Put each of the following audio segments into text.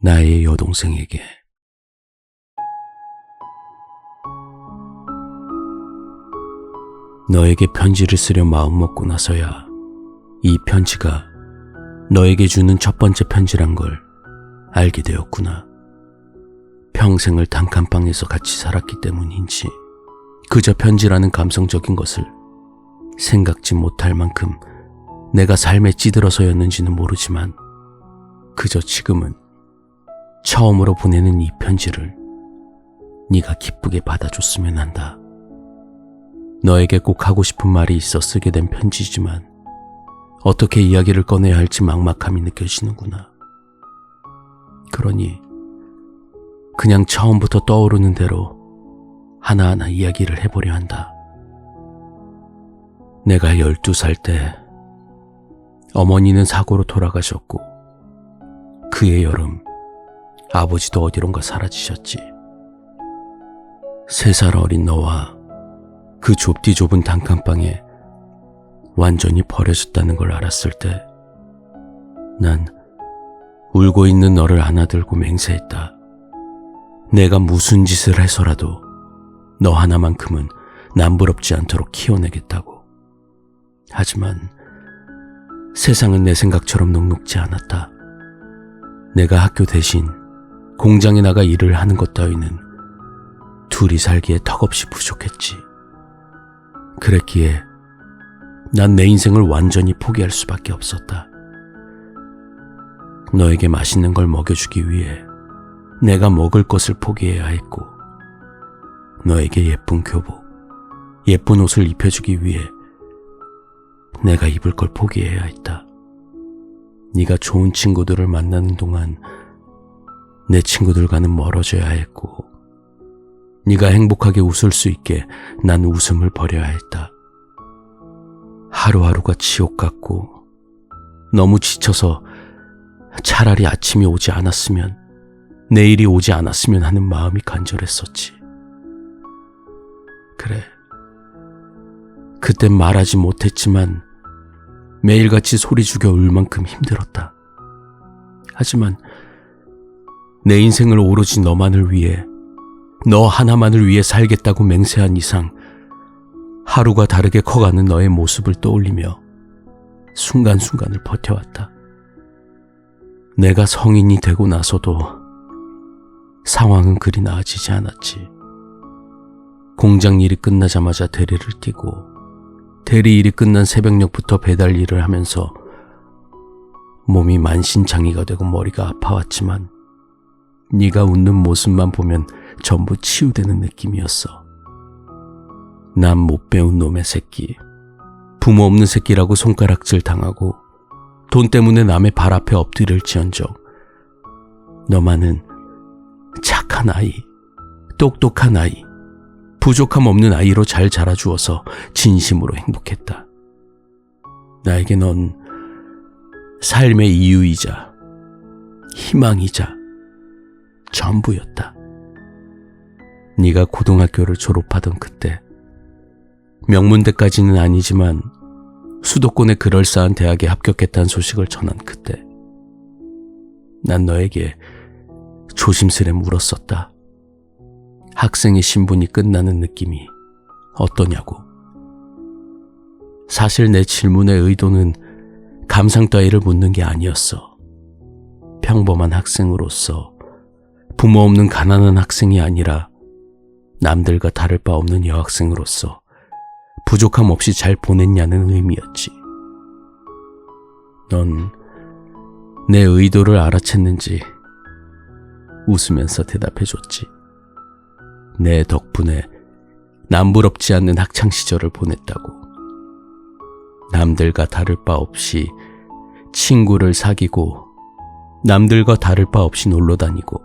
나의 여동생에게. 너에게 편지를 쓰려 마음먹고 나서야 이 편지가 너에게 주는 첫 번째 편지란 걸 알게 되었구나. 평생을 단칸방에서 같이 살았기 때문인지 그저 편지라는 감성적인 것을 생각지 못할 만큼 내가 삶에 찌들어서였는지는 모르지만 그저 지금은 처음으로 보내는 이 편지를 네가 기쁘게 받아줬으면 한다. 너에게 꼭 하고 싶은 말이 있어 쓰게 된 편지지만 어떻게 이야기를 꺼내야 할지 막막함이 느껴지는구나. 그러니 그냥 처음부터 떠오르는 대로 하나하나 이야기를 해보려 한다. 내가 12살 때 어머니는 사고로 돌아가셨고 그해 여름 아버지도 어디론가 사라지셨지. 3살 어린 너와 그 좁디 좁은 단칸방에 완전히 버려졌다는 걸 알았을 때 난 울고 있는 너를 안아들고 맹세했다. 내가 무슨 짓을 해서라도 너 하나만큼은 남부럽지 않도록 키워내겠다고. 하지만 세상은 내 생각처럼 녹록지 않았다. 내가 학교 대신 공장에 나가 일을 하는 것 따위는 둘이 살기에 턱없이 부족했지. 그랬기에 난 내 인생을 완전히 포기할 수밖에 없었다. 너에게 맛있는 걸 먹여주기 위해 내가 먹을 것을 포기해야 했고, 너에게 예쁜 교복, 예쁜 옷을 입혀주기 위해 내가 입을 걸 포기해야 했다. 네가 좋은 친구들을 만나는 동안 내 친구들과는 멀어져야 했고, 네가 행복하게 웃을 수 있게 난 웃음을 버려야 했다. 하루하루가 지옥 같고 너무 지쳐서 차라리 아침이 오지 않았으면, 내일이 오지 않았으면 하는 마음이 간절했었지. 그래, 그땐 말하지 못했지만 매일같이 소리 죽여 울 만큼 힘들었다. 하지만 내 인생을 오로지 너만을 위해, 너 하나만을 위해 살겠다고 맹세한 이상 하루가 다르게 커가는 너의 모습을 떠올리며 순간순간을 버텨왔다. 내가 성인이 되고 나서도 상황은 그리 나아지지 않았지. 공장 일이 끝나자마자 대리를 뛰고, 대리 일이 끝난 새벽녘부터 배달 일을 하면서 몸이 만신창이가 되고 머리가 아파왔지만 네가 웃는 모습만 보면 전부 치유되는 느낌이었어. 난 못 배운 놈의 새끼, 부모 없는 새끼라고 손가락질 당하고 돈 때문에 남의 발 앞에 엎드릴지언정 너만은 착한 아이, 똑똑한 아이, 부족함 없는 아이로 잘 자라주어서 진심으로 행복했다. 나에게 넌 삶의 이유이자 희망이자 전부였다. 네가 고등학교를 졸업하던 그때, 명문대까지는 아니지만 수도권의 그럴싸한 대학에 합격했다는 소식을 전한 그때, 난 너에게 조심스레 물었었다. 학생의 신분이 끝나는 느낌이 어떠냐고. 사실 내 질문의 의도는 감상 따위를 묻는 게 아니었어. 평범한 학생으로서, 부모 없는 가난한 학생이 아니라 남들과 다를 바 없는 여학생으로서 부족함 없이 잘 보냈냐는 의미였지. 넌 내 의도를 알아챘는지 웃으면서 대답해줬지. 내 덕분에 남부럽지 않는 학창시절을 보냈다고. 남들과 다를 바 없이 친구를 사귀고, 남들과 다를 바 없이 놀러 다니고,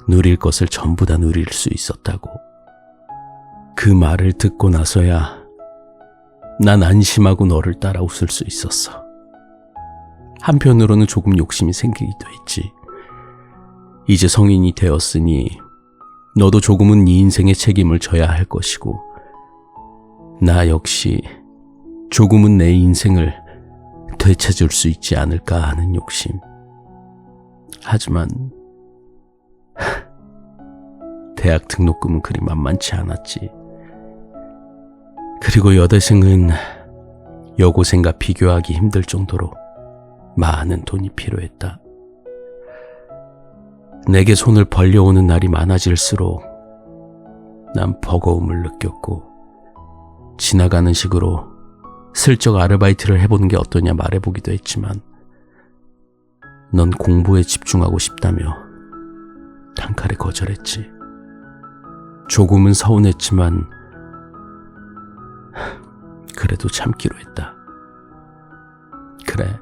누릴 것을 전부 다 누릴 수 있었다고. 그 말을 듣고 나서야 난 안심하고 너를 따라 웃을 수 있었어. 한편으로는 조금 욕심이 생기기도 했지. 이제 성인이 되었으니 너도 조금은 네 인생의 책임을 져야 할 것이고, 나 역시 조금은 내 인생을 되찾을 수 있지 않을까 하는 욕심. 하지만 대학 등록금은 그리 만만치 않았지. 그리고 여대생은 여고생과 비교하기 힘들 정도로 많은 돈이 필요했다. 내게 손을 벌려오는 날이 많아질수록 난 버거움을 느꼈고, 지나가는 식으로 슬쩍 아르바이트를 해보는 게 어떠냐 말해보기도 했지만, 넌 공부에 집중하고 싶다며 단칼에 거절했지. 조금은 서운했지만 그래도 참기로 했다. 그래,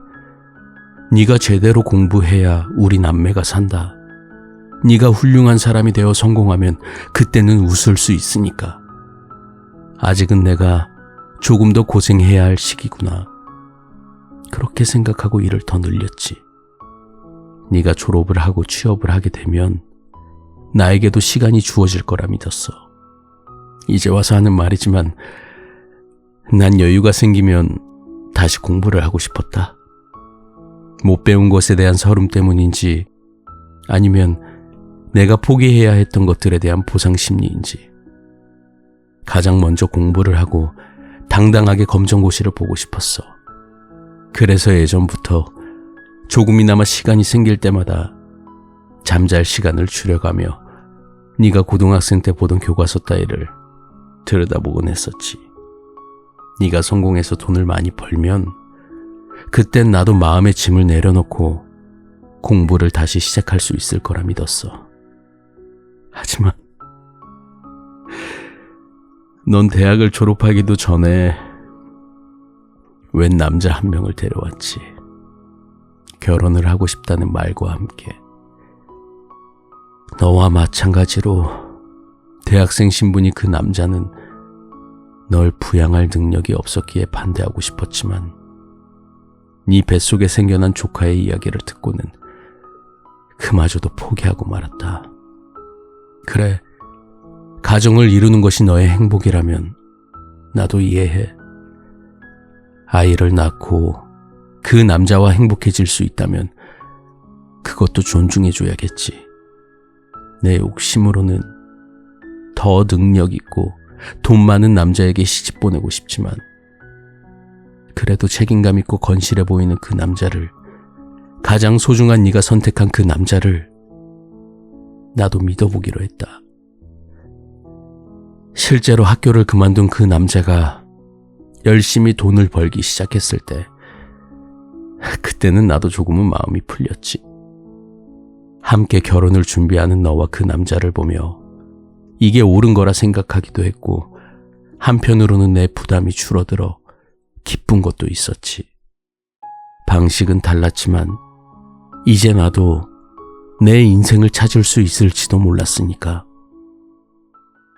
네가 제대로 공부해야 우리 남매가 산다. 네가 훌륭한 사람이 되어 성공하면 그때는 웃을 수 있으니까. 아직은 내가 조금 더 고생해야 할 시기구나. 그렇게 생각하고 일을 더 늘렸지. 네가 졸업을 하고 취업을 하게 되면 나에게도 시간이 주어질 거라 믿었어. 이제 와서 하는 말이지만 난 여유가 생기면 다시 공부를 하고 싶었다. 못 배운 것에 대한 서름 때문인지, 아니면 내가 포기해야 했던 것들에 대한 보상 심리인지, 가장 먼저 공부를 하고 당당하게 검정고시를 보고 싶었어. 그래서 예전부터 조금이나마 시간이 생길 때마다 잠잘 시간을 줄여가며 네가 고등학생 때 보던 교과서 따위를 들여다보곤 했었지. 네가 성공해서 돈을 많이 벌면 그땐 나도 마음의 짐을 내려놓고 공부를 다시 시작할 수 있을 거라 믿었어. 하지만 넌 대학을 졸업하기도 전에 웬 남자 한 명을 데려왔지. 결혼을 하고 싶다는 말과 함께. 너와 마찬가지로 대학생 신분이 그 남자는 널 부양할 능력이 없었기에 반대하고 싶었지만, 네 뱃속에 생겨난 조카의 이야기를 듣고는 그마저도 포기하고 말았다. 그래, 가정을 이루는 것이 너의 행복이라면 나도 이해해. 아이를 낳고 그 남자와 행복해질 수 있다면 그것도 존중해줘야겠지. 내 욕심으로는 더 능력 있고 돈 많은 남자에게 시집 보내고 싶지만, 그래도 책임감 있고 건실해 보이는 그 남자를, 가장 소중한 네가 선택한 그 남자를 나도 믿어보기로 했다. 실제로 학교를 그만둔 그 남자가 열심히 돈을 벌기 시작했을 때, 그때는 나도 조금은 마음이 풀렸지. 함께 결혼을 준비하는 너와 그 남자를 보며 이게 옳은 거라 생각하기도 했고, 한편으로는 내 부담이 줄어들어 기쁜 것도 있었지. 방식은 달랐지만 이제 나도 내 인생을 찾을 수 있을지도 몰랐으니까.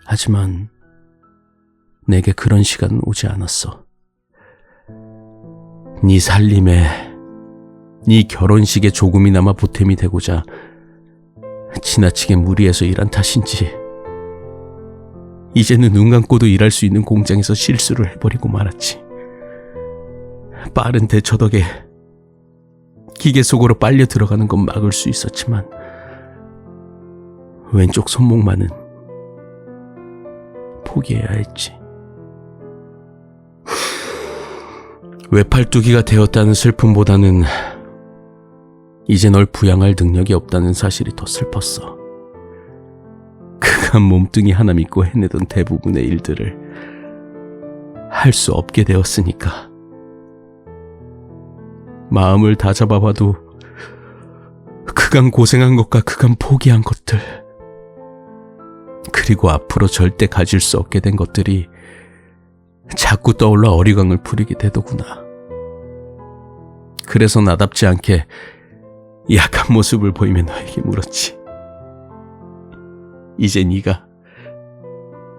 하지만 내게 그런 시간은 오지 않았어. 네 살림에, 네 결혼식에 조금이나마 보탬이 되고자 지나치게 무리해서 일한 탓인지, 이제는 눈 감고도 일할 수 있는 공장에서 실수를 해버리고 말았지. 빠른 대처 덕에 기계 속으로 빨려 들어가는 건 막을 수 있었지만 왼쪽 손목만은 포기해야 했지. 외팔뚝이가 되었다는 슬픔보다는 이제 널 부양할 능력이 없다는 사실이 더 슬펐어. 그간 몸뚱이 하나 믿고 해내던 대부분의 일들을 할 수 없게 되었으니까. 마음을 다잡아봐도 그간 고생한 것과 그간 포기한 것들, 그리고 앞으로 절대 가질 수 없게 된 것들이 자꾸 떠올라 어리광을 부리게 되더구나. 그래서 나답지 않게 약한 모습을 보이며 너에게 물었지. 이제 네가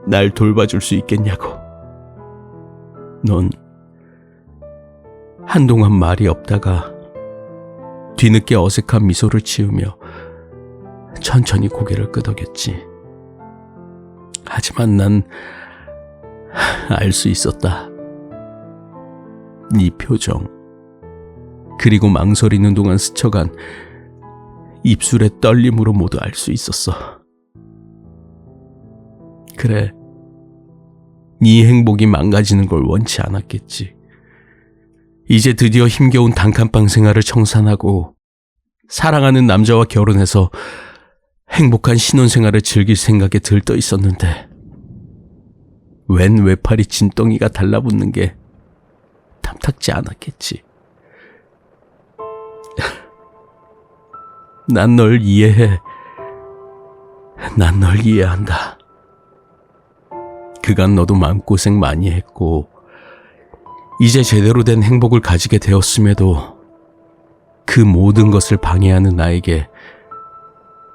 날 돌봐줄 수 있겠냐고. 넌 한동안 말이 없다가 뒤늦게 어색한 미소를 지으며 천천히 고개를 끄덕였지. 하지만 난 알 수 있었다. 네 표정, 그리고 망설이는 동안 스쳐간 입술의 떨림으로 모두 알 수 있었어. 그래, 네 행복이 망가지는 걸 원치 않았겠지. 이제 드디어 힘겨운 단칸방 생활을 청산하고 사랑하는 남자와 결혼해서 행복한 신혼생활을 즐길 생각에 들떠 있었는데 웬 외팔이 진덩이가 달라붙는 게 탐탁지 않았겠지. 난 널 이해해. 난 널 이해한다. 그간 너도 마음고생 많이 했고 이제 제대로 된 행복을 가지게 되었음에도 그 모든 것을 방해하는 나에게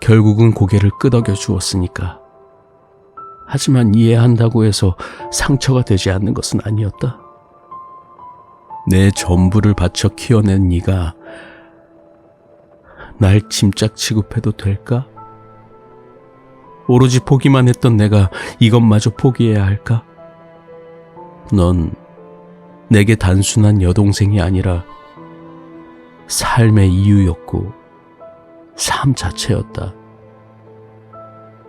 결국은 고개를 끄덕여 주었으니까. 하지만 이해한다고 해서 상처가 되지 않는 것은 아니었다. 내 전부를 바쳐 키워낸 네가 날 짐짝 취급해도 될까? 오로지 포기만 했던 내가 이것마저 포기해야 할까? 넌 내게 단순한 여동생이 아니라 삶의 이유였고 삶 자체였다.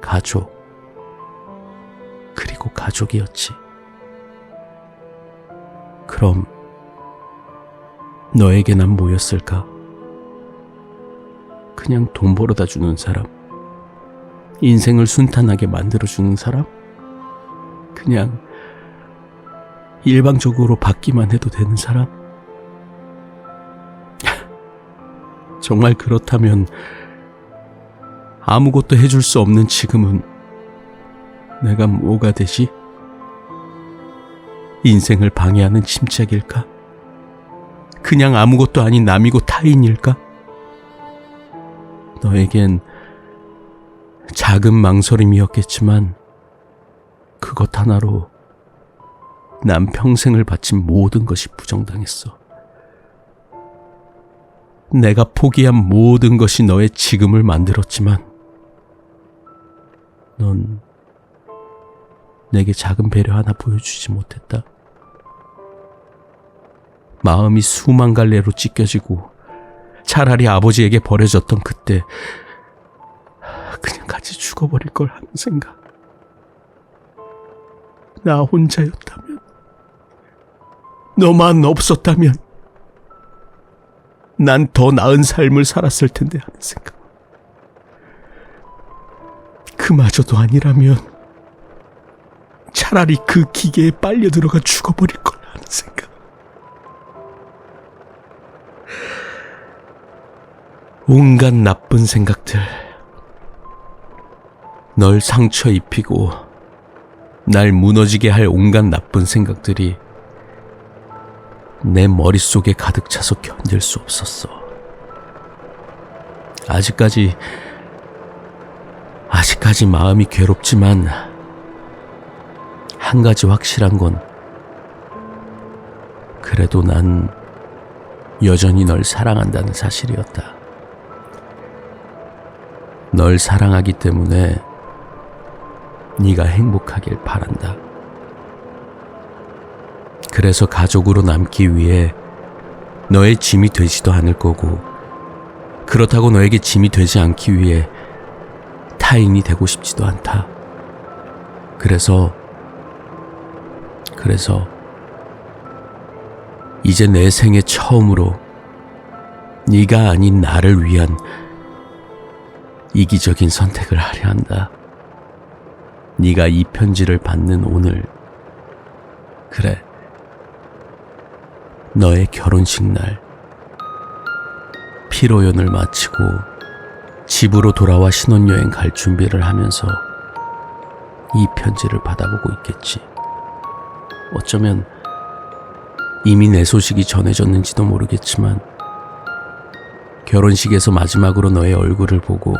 가족, 그리고 가족이었지. 그럼 너에게 난 뭐였을까? 그냥 돈 벌어다 주는 사람? 인생을 순탄하게 만들어주는 사람? 그냥 일방적으로 받기만 해도 되는 사람? 정말 그렇다면 아무것도 해줄 수 없는 지금은 내가 뭐가 되지? 인생을 방해하는 침착일까? 그냥 아무것도 아닌 남이고 타인일까? 너에겐 작은 망설임이었겠지만 그것 하나로 난 평생을 바친 모든 것이 부정당했어. 내가 포기한 모든 것이 너의 지금을 만들었지만 넌 내게 작은 배려 하나 보여주지 못했다. 마음이 수만 갈래로 찢겨지고 차라리 아버지에게 버려졌던 그때 그냥 같이 죽어버릴 걸 하는 생각. 나 혼자였다면, 너만 없었다면 난 더 나은 삶을 살았을 텐데 하는 생각. 그마저도 아니라면 차라리 그 기계에 빨려 들어가 죽어버릴 걸 하는 생각. 온갖 나쁜 생각들, 널 상처 입히고 날 무너지게 할 온갖 나쁜 생각들이 내 머릿속에 가득 차서 견딜 수 없었어. 아직까지 마음이 괴롭지만 한 가지 확실한 건 그래도 난 여전히 널 사랑한다는 사실이었다. 널 사랑하기 때문에 네가 행복하길 바란다. 그래서 가족으로 남기 위해 너의 짐이 되지도 않을 거고, 그렇다고 너에게 짐이 되지 않기 위해 타인이 되고 싶지도 않다. 그래서 이제 내 생애 처음으로 네가 아닌 나를 위한 이기적인 선택을 하려 한다. 네가 이 편지를 받는 오늘, 그래, 너의 결혼식 날, 피로연을 마치고 집으로 돌아와 신혼여행 갈 준비를 하면서 이 편지를 받아보고 있겠지. 어쩌면 이미 내 소식이 전해졌는지도 모르겠지만 결혼식에서 마지막으로 너의 얼굴을 보고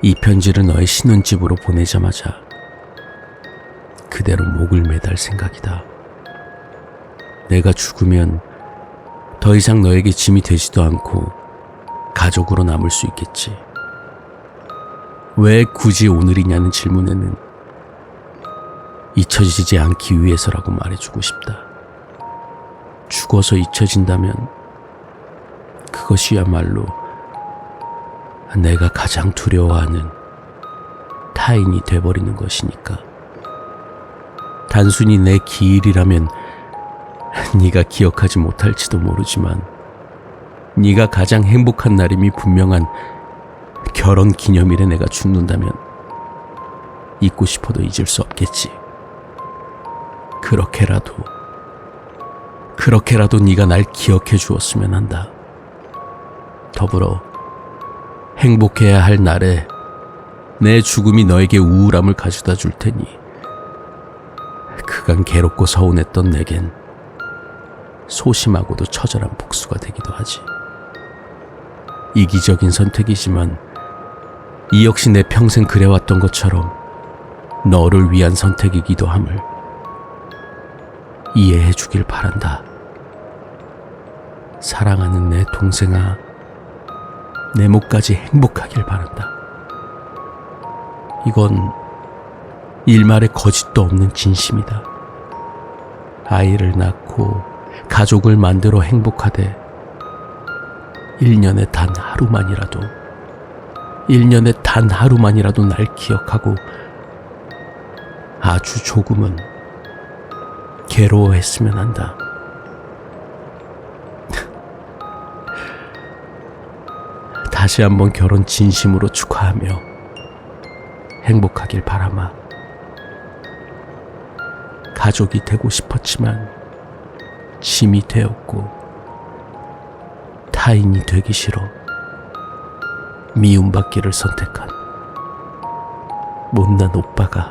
이 편지를 너의 신혼집으로 보내자마자 그대로 목을 매달 생각이다. 내가 죽으면 더 이상 너에게 짐이 되지도 않고 가족으로 남을 수 있겠지. 왜 굳이 오늘이냐는 질문에는 잊혀지지 않기 위해서라고 말해주고 싶다. 죽어서 잊혀진다면 그것이야말로 내가 가장 두려워하는 타인이 돼버리는 것이니까. 단순히 내 기일이라면 네가 기억하지 못할지도 모르지만 네가 가장 행복한 날임이 분명한 결혼 기념일에 내가 죽는다면 잊고 싶어도 잊을 수 없겠지. 그렇게라도 네가 날 기억해 주었으면 한다. 더불어 행복해야 할 날에 내 죽음이 너에게 우울함을 가져다 줄 테니 그간 괴롭고 서운했던 내겐 소심하고도 처절한 복수가 되기도 하지. 이기적인 선택이지만 이 역시 내 평생 그래왔던 것처럼 너를 위한 선택이기도 함을 이해해 주길 바란다. 사랑하는 내 동생아, 내 목까지 행복하길 바란다. 이건 일말의 거짓도 없는 진심이다. 아이를 낳고 가족을 만들어 행복하되 1년에 단 하루만이라도 날 기억하고 아주 조금은 괴로워했으면 한다. 다시 한번 결혼 진심으로 축하하며 행복하길 바라마. 가족이 되고 싶었지만 짐이 되었고 타인이 되기 싫어 미움받기를 선택한 못난 오빠가